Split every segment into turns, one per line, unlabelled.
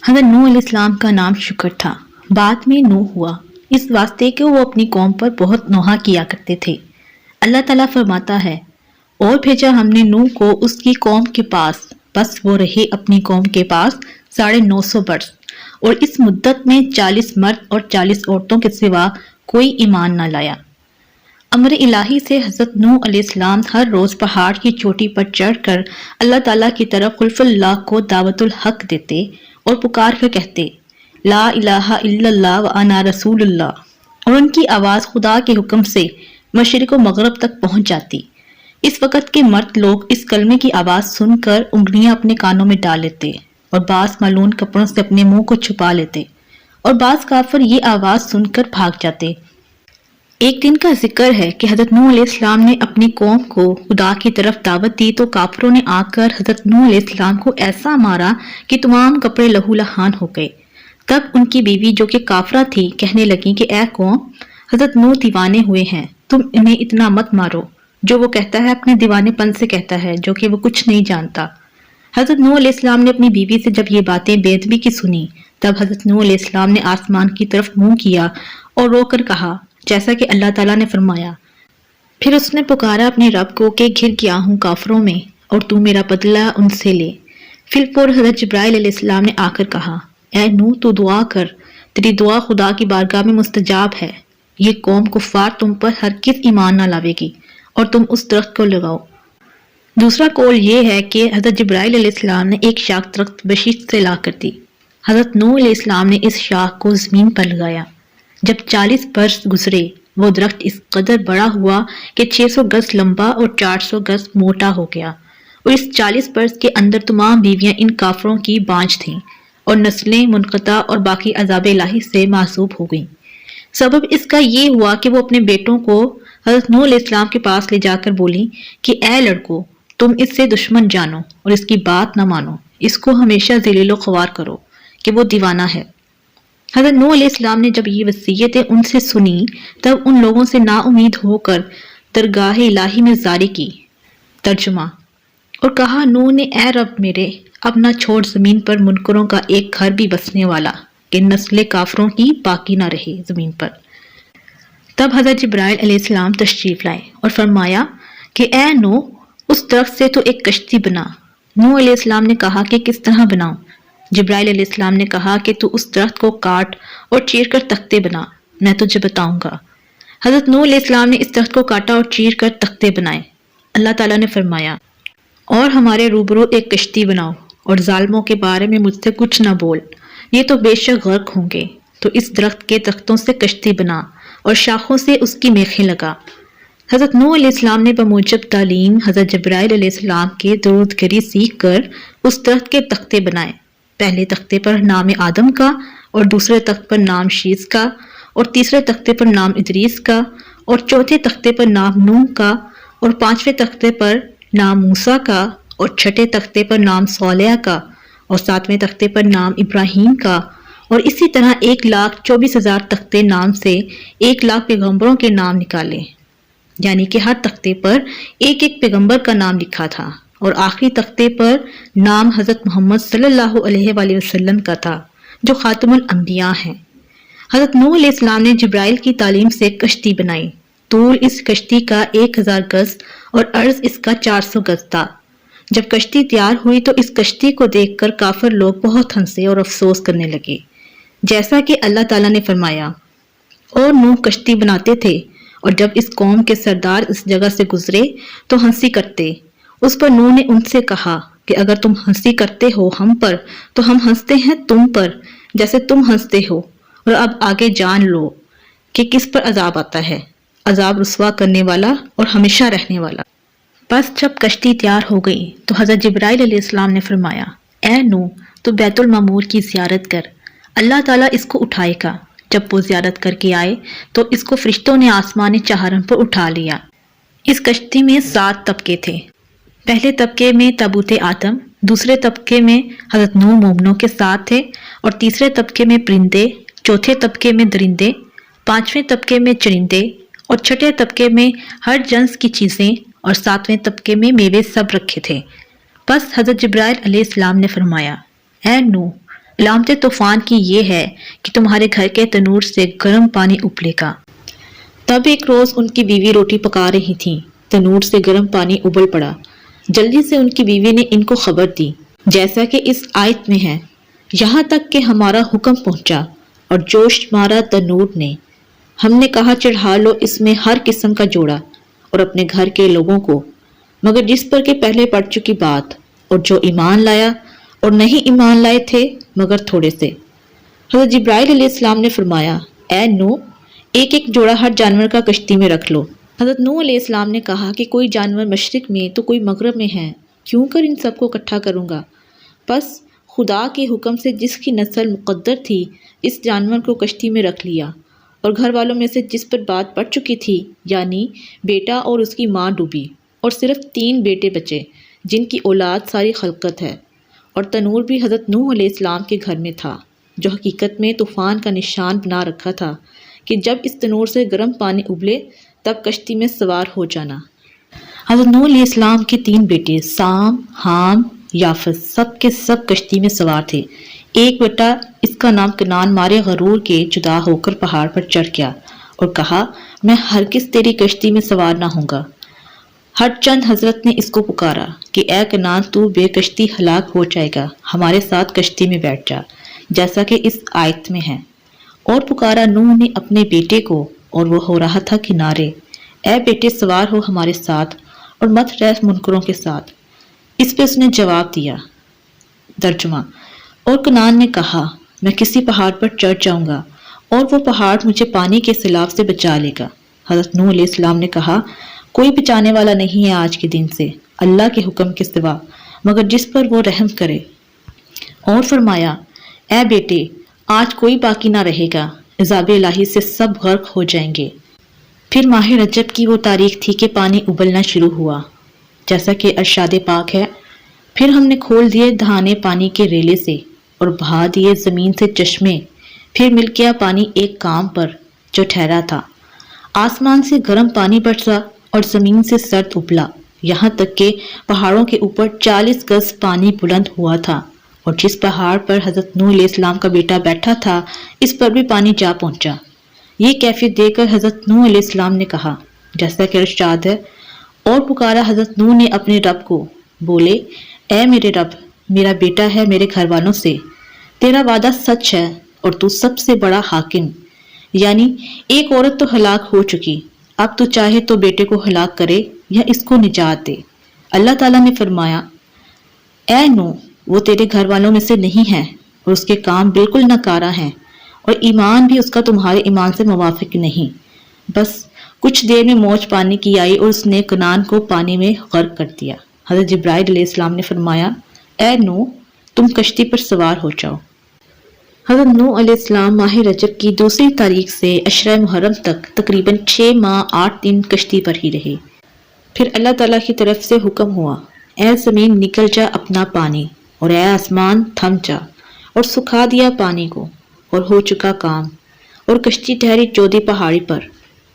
حضرت نوح علیہ السلام کا نام شکر تھا، بعد میں نوح ہوا، اس واسطے کہ وہ اپنی قوم پر بہت نوحہ کیا کرتے تھے۔ اللہ تعالیٰ فرماتا ہے، اور بھیجا ہم نے نوح کو اس کی قوم کے پاس، بس وہ رہے اپنی قوم کے پاس 950 برس، اور اس مدت میں 40 مرد اور 40 عورتوں کے سوا کوئی ایمان نہ لایا۔ امر الہی سے حضرت نوح علیہ السلام ہر روز پہاڑ کی چوٹی پر چڑھ کر اللہ تعالیٰ کی طرف خلف اللہ کو دعوت الحق دیتے اور پکار کر کہتے، لا الہ الا اللہ وانا رسول اللہ، اور ان کی آواز خدا کے حکم سے مشرق و مغرب تک پہنچ جاتی۔ اس وقت کے مرد لوگ اس کلمے کی آواز سن کر انگلیاں اپنے کانوں میں ڈال لیتے اور بعض ملعون کپڑوں سے اپنے منہ کو چھپا لیتے، اور بعض کافر یہ آواز سن کر بھاگ جاتے۔ ایک دن کا ذکر ہے کہ حضرت نوح علیہ السلام نے اپنی قوم کو خدا کی طرف دعوت دی تو کافروں نے آ کر حضرت نوح علیہ السلام کو ایسا مارا کہ تمام کپڑے لہو لہان ہو گئے۔ تب ان کی بیوی جو کہ کافرہ تھی کہنے لگی کہ اے قوم، حضرت نوح دیوانے ہوئے ہیں، تم انہیں اتنا مت مارو۔ جو وہ کہتا ہے اپنے دیوانے پن سے کہتا ہے، جو کہ وہ کچھ نہیں جانتا۔ حضرت نوح علیہ السلام نے اپنی بیوی سے جب یہ باتیں بے ادبی کی سنی، تب حضرت نوح علیہ السلام نے آسمان کی طرف منہ کیا اور رو کر کہا، جیسا کہ اللہ تعالیٰ نے فرمایا۔ پھر اس نے پکارا اپنے رب کو کہ گھر گیا ہوں کافروں میں، اور تو میرا بدلہ ان سے لے۔ پھر حضرت جبرائیل علیہ السلام نے آ کر کہا، اے نوح تو دعا کر، تیری دعا خدا کی بارگاہ میں مستجاب ہے۔ یہ قوم کفار تم پر ہرگز ایمان نہ لاوے گی، اور تم اس درخت کو لگاؤ۔ دوسرا قول یہ ہے کہ حضرت جبرائیل علیہ السلام نے ایک شاخ درخت بشیش سے لا کر دی۔ حضرت نوح علیہ السلام نے اس شاخ کو زمین پر لگایا۔ جب 40 برس گزرے، وہ درخت اس قدر بڑا ہوا کہ 600 گز لمبا اور 400 گز موٹا ہو گیا، اور اس 40 برس کے اندر تمام بیویاں ان کافروں کی بانجھ تھیں، اور نسلیں منقطع اور باقی عذاب الہی سے معصوب ہو گئیں۔ سبب اس کا یہ ہوا کہ وہ اپنے بیٹوں کو حضرت نوح علیہ السلام کے پاس لے جا کر بولی کہ اے لڑکو، تم اس سے دشمن جانو اور اس کی بات نہ مانو، اس کو ہمیشہ ذلیل و خوار کرو کہ وہ دیوانہ ہے۔ حضرت نوح علیہ السلام نے جب یہ وصیتیں ان سے سنی، تب ان لوگوں سے نا امید ہو کر درگاہ الہی میں زاری کی۔ ترجمہ، اور کہا نوح نے، اے رب میرے، اب نہ چھوڑ زمین پر منکروں کا ایک گھر بھی بسنے والا، کہ نسل کافروں کی باقی نہ رہے زمین پر۔ تب حضرت جبرائیل علیہ السلام تشریف لائے اور فرمایا کہ اے نوح، اس درخت سے تو ایک کشتی بنا۔ نوح علیہ السلام نے کہا کہ کس طرح بناؤں؟ جبرائیل علیہ السلام نے کہا کہ تو اس درخت کو کاٹ اور چیر کر تختے بنا، میں تجھے بتاؤں گا۔ حضرت نوح علیہ السلام نے اس درخت کو کاٹا اور چیر کر تختے بنائے۔ اللہ تعالیٰ نے فرمایا، اور ہمارے روبرو ایک کشتی بناؤ، اور ظالموں کے بارے میں مجھ سے کچھ نہ بول، یہ تو بے شک غرق ہوں گے۔ تو اس درخت کے تختوں سے کشتی بنا اور شاخوں سے اس کی میخیں لگا۔ حضرت نوح علیہ السلام نے بموجب تعلیم حضرت جبرائیل علیہ السلام کے درود گری سیکھ کر اس درخت کے تختے بنائے۔ پہلے تختے پر نام آدم کا، اور دوسرے تخت پر نام شیس کا، اور تیسرے تختے پر نام ادریس کا، اور چوتھے تختے پر نام نوح کا، اور پانچویں تختے پر نام موسیٰ کا، اور چھٹے تختے پر نام صالح کا، اور ساتویں تختے پر نام ابراہیم کا، اور اسی طرح 1,24,000 تختے نام سے 1,00,000 پیغمبروں کے نام نکالے، یعنی کہ ہر تختے پر ایک ایک پیغمبر کا نام لکھا تھا، اور آخری تختے پر نام حضرت محمد صلی اللہ علیہ وآلہ وسلم کا تھا، جو خاتم الانبیاء ہیں۔ حضرت نوح علیہ السلام نے جبرائیل کی تعلیم سے کشتی بنائی۔ طول اس کشتی کا 1000 گز اور عرض اس کا 400 گز تھا۔ جب کشتی تیار ہوئی تو اس کشتی کو دیکھ کر کافر لوگ بہت ہنسے اور افسوس کرنے لگے، جیسا کہ اللہ تعالیٰ نے فرمایا، اور نوح کشتی بناتے تھے، اور جب اس قوم کے سردار اس جگہ سے گزرے تو ہنسی کرتے۔ اس پر نوح نے ان سے کہا کہ اگر تم ہنسی کرتے ہو ہم پر، تو ہم ہنستے ہیں تم پر جیسے تم ہنستے ہو، اور اب آگے جان لو کہ کس پر عذاب آتا ہے، عذاب رسوا کرنے والا اور ہمیشہ رہنے والا۔ بس جب کشتی تیار ہو گئی تو حضرت جبرائیل علیہ السلام نے فرمایا، اے نوح، تو بیت المعمور کی زیارت کر، اللہ تعالیٰ اس کو اٹھائے گا۔ جب وہ زیارت کر کے آئے تو اس کو فرشتوں نے آسمان چہارم پر اٹھا لیا۔ اس کشتی میں 7 طبقے تھے۔ پہلے طبقے میں تابوت آدم، دوسرے طبقے میں حضرت نوح مومنوں کے ساتھ تھے، اور تیسرے طبقے میں پرندے، چوتھے طبقے میں درندے، پانچویں طبقے میں چرندے، اور چھٹے طبقے میں ہر جنس کی چیزیں، اور ساتویں طبقے میں میوے سب رکھے تھے۔ بس حضرت جبرائیل علیہ السلام نے فرمایا، اے نوح، علامت طوفان کی یہ ہے کہ تمہارے گھر کے تنور سے گرم پانی ابلے گا۔ تب ایک روز ان کی بیوی روٹی پکا رہی تھی، تنور سے گرم پانی ابل پڑا۔ جلدی سے ان کی بیوی نے ان کو خبر دی، جیسا کہ اس آیت میں ہے، یہاں تک کہ ہمارا حکم پہنچا اور جوش مارا تنور نے، ہم نے کہا چڑھا لو اس میں ہر قسم کا جوڑا اور اپنے گھر کے لوگوں کو، مگر جس پر کہ پہلے پڑ چکی بات، اور جو ایمان لایا اور نہیں ایمان لائے تھے مگر تھوڑے سے۔ حضرت جبرائیل علیہ السلام نے فرمایا، اے نوح، ایک ایک جوڑا ہر جانور کا کشتی میں رکھ لو۔ حضرت نوح علیہ السلام نے کہا کہ کوئی جانور مشرق میں تو کوئی مغرب میں ہے، کیوں کر ان سب کو اکٹھا کروں گا؟ پس خدا کے حکم سے جس کی نسل مقدر تھی اس جانور کو کشتی میں رکھ لیا، اور گھر والوں میں سے جس پر بات پڑ چکی تھی یعنی بیٹا اور اس کی ماں ڈوبی، اور صرف 3 بیٹے بچے جن کی اولاد ساری خلقت ہے۔ اور تنور بھی حضرت نوح علیہ السلام کے گھر میں تھا، جو حقیقت میں طوفان کا نشان بنا رکھا تھا کہ جب اس تنور سے گرم پانی ابلے تب کشتی میں سوار ہو جانا۔ حضرت نوح علیہ السلام کے 3 بیٹے سام، حام، یافس سب کے سب کشتی میں سوار تھے۔ ایک بیٹا، اس کا نام کنعان، مارے غرور کے جدا ہو کر پہاڑ پر چڑھ گیا اور کہا، میں ہرگز تیری کشتی میں سوار نہ ہوں گا۔ ہر چند حضرت نے اس کو پکارا کہ اے کنعان، تو بے کشتی ہلاک ہو جائے گا، ہمارے ساتھ کشتی میں بیٹھ جا، جیسا کہ اس آیت میں ہے۔ اور پکارا نوح نے اپنے بیٹے کو، اور وہ ہو رہا تھا کنارے، اے بیٹے سوار ہو ہمارے ساتھ اور مت رہ منکروں کے ساتھ۔ اس پہ اس نے جواب دیا۔ ترجمہ: اور کنعان نے کہا، میں کسی پہاڑ پر چڑھ جاؤں گا اور وہ پہاڑ مجھے پانی کے سیلاب سے بچا لے گا۔ حضرت نوح علیہ السلام نے کہا، کوئی بچانے والا نہیں ہے آج کے دن سے اللہ کے حکم کے سوا، مگر جس پر وہ رحم کرے۔ اور فرمایا، اے بیٹے، آج کوئی باقی نہ رہے گا، عذاب الہی سے سب غرق ہو جائیں گے۔ پھر ماہ رجب کی وہ تاریخ تھی کہ پانی ابلنا شروع ہوا، جیسا کہ ارشاد پاک ہے، پھر ہم نے کھول دیے دہانے پانی کے ریلے سے اور بہا دیے زمین سے چشمے، پھر مل گیا پانی ایک کام پر جو ٹھہرا تھا، آسمان سے گرم پانی برسا اور زمین سے سرد ابلا، یہاں تک کہ پہاڑوں کے اوپر 40 گز پانی بلند ہوا تھا، اور جس پہاڑ پر حضرت نوح علیہ السلام کا بیٹا بیٹھا تھا اس پر بھی پانی جا پہنچا۔ یہ کیفیت دے کر حضرت نوح علیہ السلام نے کہا، جیسا کہ ارشاد ہے، اور پکارا حضرت نوح نے اپنے رب کو، بولے، اے میرے رب، میرا بیٹا ہے میرے گھر والوں سے، تیرا وعدہ سچ ہے اور تو سب سے بڑا حاکم، یعنی ایک عورت تو ہلاک ہو چکی، اب تو چاہے تو بیٹے کو ہلاک کرے یا اس کو نجات دے۔ اللہ تعالیٰ نے فرمایا، اے نوح، وہ تیرے گھر والوں میں سے نہیں ہے اور اس کے کام بالکل ناکارہ ہیں، اور ایمان بھی اس کا تمہارے ایمان سے موافق نہیں۔ بس کچھ دیر میں موج پانی کی آئی اور اس نے کنعان کو پانی میں غرق کر دیا۔ حضرت جبرائیل علیہ السلام نے فرمایا، اے نوح، تم کشتی پر سوار ہو جاؤ۔ حضرت نوح علیہ السلام ماہ رجب کی 2 تاریخ سے عشرہ محرم تک تقریباً 6 ماہ 8 دن کشتی پر ہی رہے۔ پھر اللہ تعالیٰ کی طرف سے حکم ہوا، اے زمین نکل جا اپنا پانی، اور اے آسمان تھم جا، اور سکھا دیا پانی کو، اور ہو چکا کام، اور کشتی ٹھہری جودی پہاڑی پر۔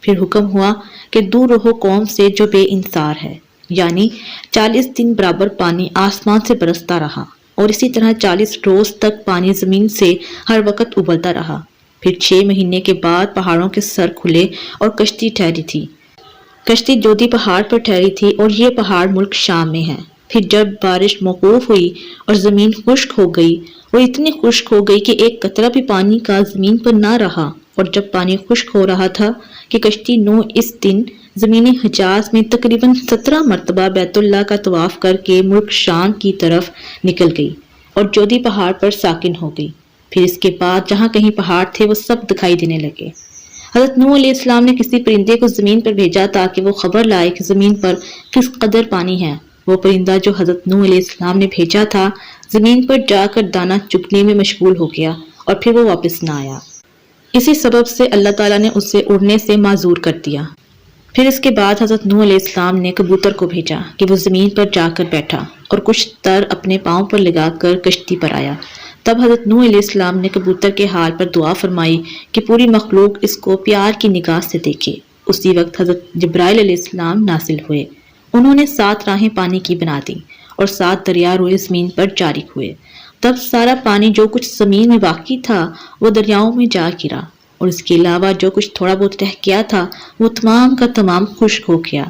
پھر حکم ہوا کہ دور رہو قوم سے جو بے انصار ہے، یعنی 40 دن برابر پانی آسمان سے برستا رہا، اور اسی طرح 40 روز تک پانی زمین سے ہر وقت ابلتا رہا۔ پھر 6 مہینے کے بعد پہاڑوں کے سر کھلے اور کشتی ٹھہری تھی۔ کشتی جودی پہاڑ پر ٹھہری تھی، اور یہ پہاڑ ملک شام میں ہے۔ پھر جب بارش موقوف ہوئی اور زمین خشک ہو گئی، وہ اتنی خشک ہو گئی کہ ایک قطرہ بھی پانی کا زمین پر نہ رہا، اور جب پانی خشک ہو رہا تھا کہ کشتی نوح اس دن زمینی حجاز میں تقریباً 17 مرتبہ بیت اللہ کا طواف کر کے ملک شام کی طرف نکل گئی اور جودی پہاڑ پر ساکن ہو گئی۔ پھر اس کے بعد جہاں کہیں پہاڑ تھے وہ سب دکھائی دینے لگے۔ حضرت نوح علیہ السلام نے کسی پرندے کو زمین پر بھیجا تاکہ وہ خبر لائے کہ زمین پر کس قدر پانی ہے۔ وہ پرندہ جو حضرت نوح علیہ السلام نے بھیجا تھا زمین پر جا کر دانہ چگنے میں مشغول ہو گیا، اور پھر وہ واپس نہ آیا۔ اسی سبب سے اللہ تعالیٰ نے اسے اڑنے سے معذور کر دیا۔ پھر اس کے بعد حضرت نوح علیہ السلام نے کبوتر کو بھیجا کہ وہ زمین پر جا کر بیٹھا اور کچھ تر اپنے پاؤں پر لگا کر کشتی پر آیا۔ تب حضرت نوح علیہ السلام نے کبوتر کے حال پر دعا فرمائی کہ پوری مخلوق اس کو پیار کی نگاہ سے دیکھے۔ اسی وقت حضرت جبرائیل علیہ السلام نازل ہوئے، انہوں نے 7 راہیں پانی کی بنا دی اور 7 دریا روئے زمین پر جاری ہوئے۔ تب سارا پانی جو کچھ زمین میں باقی تھا وہ دریاؤں میں جا گرا، اور اس کے علاوہ جو کچھ تھوڑا بہت رہ گیا تھا وہ تمام کا تمام خشک ہو گیا۔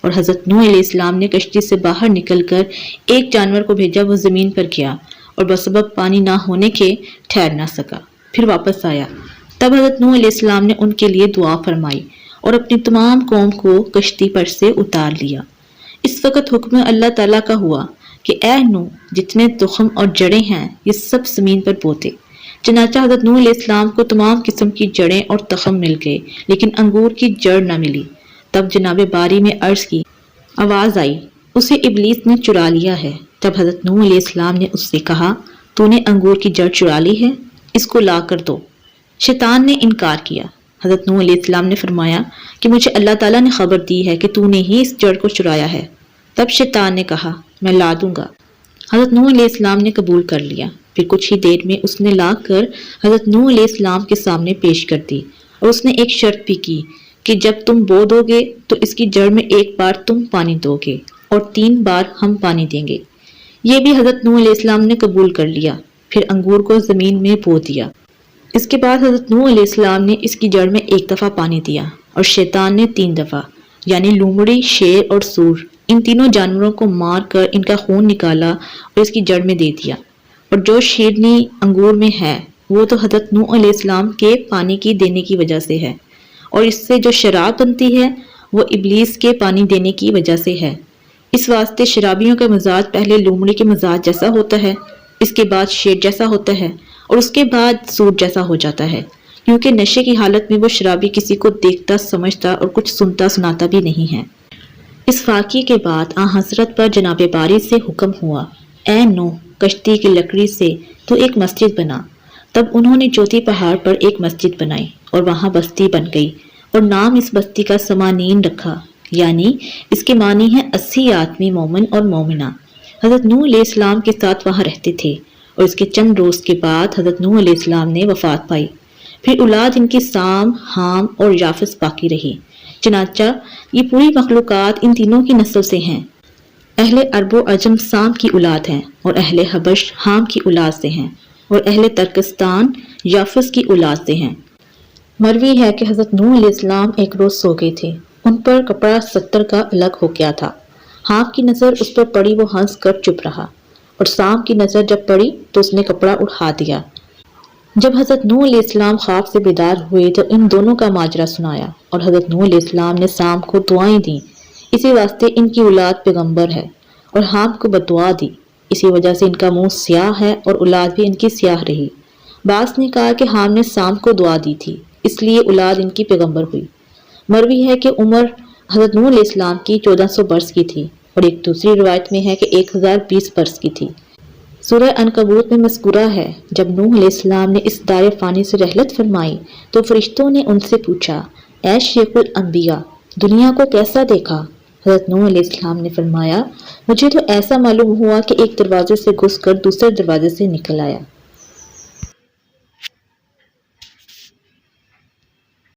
اور حضرت نوح علیہ السلام نے کشتی سے باہر نکل کر ایک جانور کو بھیجا، وہ زمین پر گیا اور بسبب پانی نہ ہونے کے ٹھہر نہ سکا، پھر واپس آیا۔ تب حضرت نوح علیہ السلام نے ان کے لیے دعا فرمائی اور اپنی تمام قوم کو کشتی پر سے اتار لیا۔ اس وقت حکم اللہ تعالیٰ کا ہوا کہ اے نوح، جتنے تخم اور جڑیں ہیں یہ سب زمین پر بو دے۔ چنانچہ حضرت نوح علیہ السلام کو تمام قسم کی جڑیں اور تخم مل گئے، لیکن انگور کی جڑ نہ ملی۔ تب جناب باری میں عرض کی آواز آئی، اسے ابلیس نے چرا لیا ہے۔ تب حضرت نوح علیہ السلام نے اس سے کہا، تو نے انگور کی جڑ چرا لی ہے، اس کو لا کر دو۔ شیطان نے انکار کیا۔ حضرت نوح علیہ السلام نے فرمایا کہ مجھے اللہ تعالیٰ نے خبر دی ہے کہ تو نے ہی اس جڑ کو چرایا ہے۔ تب شیطان نے کہا، میں لا دوں گا۔ حضرت نوح علیہ السلام نے قبول کر لیا۔ پھر کچھ ہی دیر میں اس نے لا کر حضرت نوح علیہ السلام کے سامنے پیش کر دی، اور اس نے ایک شرط بھی کی کہ جب تم بو دو گے تو اس کی جڑ میں ایک بار تم پانی دو گے اور 3 بار ہم پانی دیں گے۔ یہ بھی حضرت نوح علیہ السلام نے قبول کر لیا۔ پھر انگور کو زمین میں بو دیا۔ اس کے بعد حضرت نوح علیہ السلام نے اس کی جڑ میں 1 دفعہ پانی دیا، اور شیطان نے 3 دفعہ، یعنی لومڑی، شیر اور سور، ان تینوں جانوروں کو مار کر ان کا خون نکالا اور اس کی جڑ میں دے دیا۔ اور جو شیرنی انگور میں ہے وہ تو حضرت نوح علیہ السلام کے پانی کی دینے کی وجہ سے ہے، اور اس سے جو شراب بنتی ہے وہ ابلیس کے پانی دینے کی وجہ سے ہے۔ اس واسطے شرابیوں کا مزاج پہلے لومڑی کے مزاج جیسا ہوتا ہے، اس کے بعد شیر جیسا ہوتا ہے، اور اس کے بعد سور جیسا ہو جاتا ہے، کیونکہ نشے کی حالت میں وہ شرابی کسی کو دیکھتا، سمجھتا اور کچھ سنتا سناتا بھی نہیں ہے۔ اس واقعے کے بعد حضرت پر جناب باری سے حکم ہوا، اے نوح، کشتی کی لکڑی سے تو ایک مسجد بنا۔ تب انہوں نے جوتی پہاڑ پر ایک مسجد بنائی اور وہاں بستی بن گئی، اور نام اس بستی کا سمانین رکھا، یعنی اس کے معنی ہے 80 آدمی مومن اور مومنہ۔ حضرت نوح علیہ السلام کے ساتھ وہاں رہتے تھے، اور اس کے چند روز کے بعد حضرت نوح علیہ السلام نے وفات پائی۔ پھر اولاد ان کی سام، حام اور یافس باقی رہی۔ چنانچہ یہ پوری مخلوقات ان تینوں کی نسل سے ہیں۔ اہل عرب و عجم سام کی اولاد ہیں، اور اہل حبش حام کی اولاد سے ہیں، اور اہل ترکستان یافس کی اولاد سے ہیں۔ مروی ہے کہ حضرت نوح علیہ السلام ایک روز سو گئے تھے، ان پر کپڑا 70 کا الگ ہو گیا تھا۔ حام کی نظر اس پر پڑی، وہ ہنس کر چپ رہا، اور سام کی نظر جب پڑی تو اس نے کپڑا اٹھا دیا۔ جب حضرت نوح علیہ السلام خواب سے بیدار ہوئے تو ان دونوں کا ماجرا سنایا، اور حضرت نوح علیہ السلام نے سام کو دعائیں دیں، اسی واسطے ان کی اولاد پیغمبر ہے، اور حام کو بددعا دی، اسی وجہ سے ان کا منہ سیاہ ہے اور اولاد بھی ان کی سیاہ رہی۔ بعض نے کہا کہ حام نے سام کو دعا دی تھی، اس لیے اولاد ان کی پیغمبر ہوئی۔ مروی ہے کہ عمر حضرت نوح علیہ السلام کی 1400 برس کی تھی، اور ایک دوسری روایت میں ہے کہ 1020 برس کی تھی۔ سورہ عنکبوت میں مذکورہ ہے، جب نوح علیہ السلام نے اس دار فانی سے رحلت فرمائی تو فرشتوں نے ان سے پوچھا، اے شیخ الانبیاء، دنیا کو کیسا دیکھا؟ حضرت نوح علیہ السلام نے فرمایا، مجھے تو ایسا معلوم ہوا کہ ایک دروازے سے گھس کر دوسرے دروازے سے نکل آیا۔